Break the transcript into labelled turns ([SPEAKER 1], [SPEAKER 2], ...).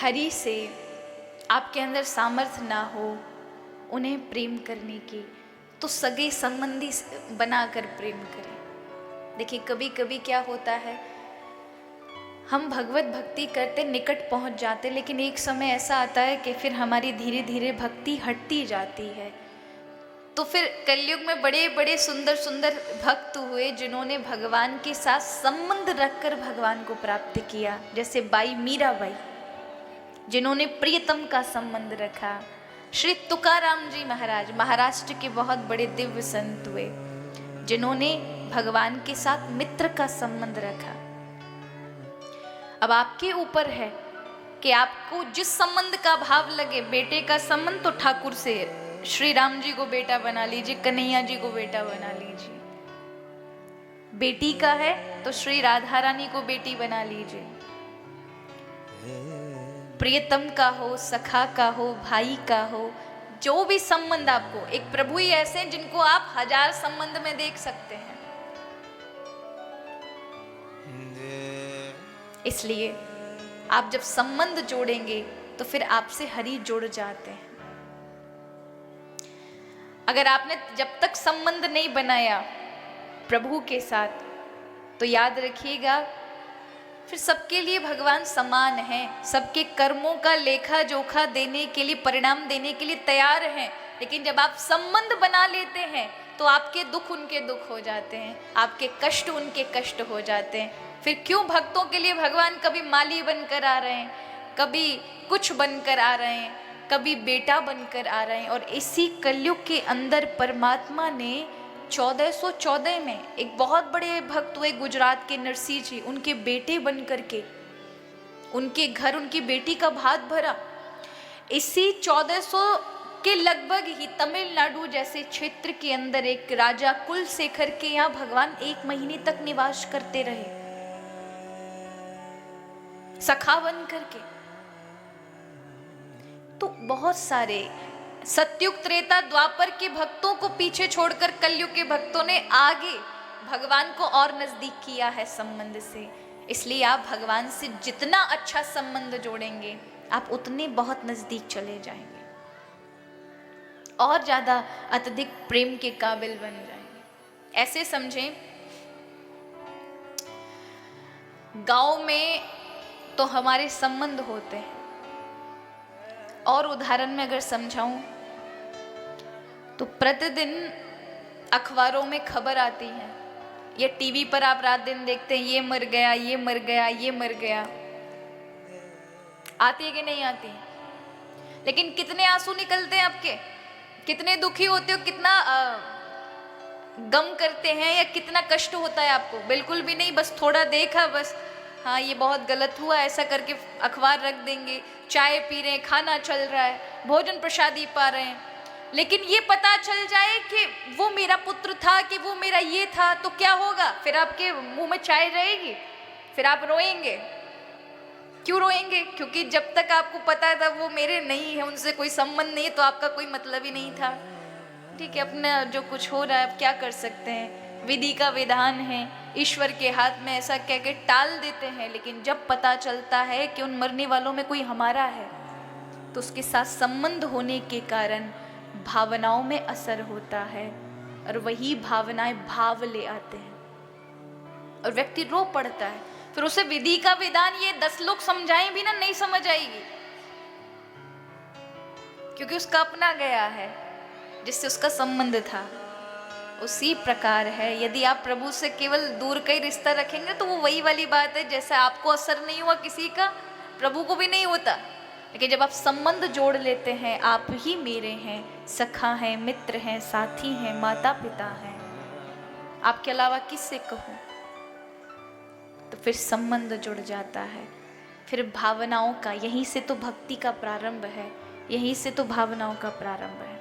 [SPEAKER 1] हरि से आपके अंदर सामर्थ्य ना हो उन्हें प्रेम करने की, तो सगे संबंधी बनाकर प्रेम करें। देखिए कभी कभी क्या होता है, हम भगवत भक्ति करते निकट पहुंच जाते, लेकिन एक समय ऐसा आता है कि फिर हमारी धीरे धीरे भक्ति हटती जाती है। तो फिर कलयुग में बड़े बड़े सुंदर सुंदर भक्त हुए जिन्होंने भगवान के साथ संबंध रखकर भगवान को प्राप्त किया, जैसे बाई मीराबाई जिन्होंने प्रियतम का संबंध रखा। श्री तुकाराम जी महाराज महाराष्ट्र के बहुत बड़े दिव्य संत हुए जिन्होंने भगवान के साथ मित्र का संबंध रखा। अब आपके ऊपर है कि आपको जिस संबंध का भाव लगे, बेटे का संबंध तो ठाकुर से, श्री राम जी को बेटा बना लीजिए, कन्हैया जी को बेटा बना लीजिए। बेटी का है तो श्री राधा रानी को बेटी बना लीजिए। प्रियतम का हो, सखा का हो, भाई का हो, जो भी संबंध आपको, एक प्रभु ही ऐसे हैं जिनको आप हजार संबंध में देख सकते हैं। इसलिए आप जब संबंध जोड़ेंगे तो फिर आपसे हरि जुड़ जाते हैं। अगर आपने जब तक संबंध नहीं बनाया प्रभु के साथ, तो याद रखिएगा फिर सबके लिए भगवान समान हैं, सबके कर्मों का लेखा जोखा देने के लिए, परिणाम देने के लिए तैयार हैं। लेकिन जब आप संबंध बना लेते हैं तो आपके दुख उनके दुख हो जाते हैं, आपके कष्ट उनके कष्ट हो जाते हैं। फिर क्यों भक्तों के लिए भगवान कभी माली बनकर आ रहे हैं, कभी कुछ बनकर आ रहे हैं, कभी बेटा बनकर आ रहे हैं। और इसी कलयुग के अंदर परमात्मा ने 1414 में एक बहुत बड़े भक्त हुए गुजरात के नरसिंह जी, उनके बेटे बन करके उनके घर उनकी बेटी का भात भरा। इसी 1400 के लगभग ही तमिलनाडु जैसे क्षेत्र के अंदर एक राजा कुलशेखर के यहाँ भगवान 1 महीने तक निवास करते रहे, सखा बन करके। तो बहुत सारे सतयुग त्रेता द्वापर के भक्तों को पीछे छोड़कर कलयुग के भक्तों ने आगे भगवान को और नजदीक किया है संबंध से। इसलिए आप भगवान से जितना अच्छा संबंध जोड़ेंगे आप उतने बहुत नजदीक चले जाएंगे और ज्यादा अत्यधिक प्रेम के काबिल बन जाएंगे। ऐसे समझें, गांव में तो हमारे संबंध होते हैं, और उदाहरण में अगर समझाऊं तो प्रतिदिन अखबारों में खबर आती है, या टीवी पर आप रात दिन देखते हैं, ये मर गया, ये मर गया, ये मर गया। आती है कि नहीं आती? लेकिन कितने आंसू निकलते हैं आपके, कितने दुखी होते हो, कितना गम करते हैं, या कितना कष्ट होता है आपको? बिल्कुल भी नहीं, बस थोड़ा देखा, बस हाँ ये बहुत गलत हुआ, ऐसा करके अखबार रख देंगे, चाय पी रहे हैं, खाना चल रहा है, भोजन प्रसादी पा रहे हैं। लेकिन ये पता चल जाए कि वो मेरा पुत्र था, कि वो मेरा ये था, तो क्या होगा? फिर आपके मुंह में चाय रहेगी, फिर आप रोएंगे। क्यों रोएंगे? क्योंकि जब तक आपको पता था वो मेरे नहीं है, उनसे कोई संबंध नहीं है, तो आपका कोई मतलब ही नहीं था। ठीक है, अपना जो कुछ हो रहा है आप क्या कर सकते हैं, विधि का विधान है, ईश्वर के हाथ में, ऐसा कह के टाल देते हैं। लेकिन जब पता चलता है कि उन मरने वालों में कोई हमारा है, तो उसके साथ संबंध होने के कारण भावनाओं में असर होता है, और वही भावनाएं भाव ले आते हैं और व्यक्ति रो पड़ता है। फिर उसे विधि का विधान ये 10 लोग समझाएं भी ना, नहीं समझ आएगी, क्योंकि उसका अपना गया है जिससे उसका संबंध था। उसी प्रकार है, यदि आप प्रभु से केवल दूर का ही रिश्ता रखेंगे तो वो वही वाली बात है, जैसे आपको असर नहीं हुआ किसी का, प्रभु को भी नहीं होता। लेकिन जब आप संबंध जोड़ लेते हैं, आप ही मेरे हैं, सखा हैं, मित्र हैं, साथी हैं, माता पिता हैं, आपके अलावा किससे कहूँ, तो फिर संबंध जुड़ जाता है। फिर भावनाओं का, यहीं से तो भक्ति का प्रारंभ है, यहीं से तो भावनाओं का प्रारंभ है।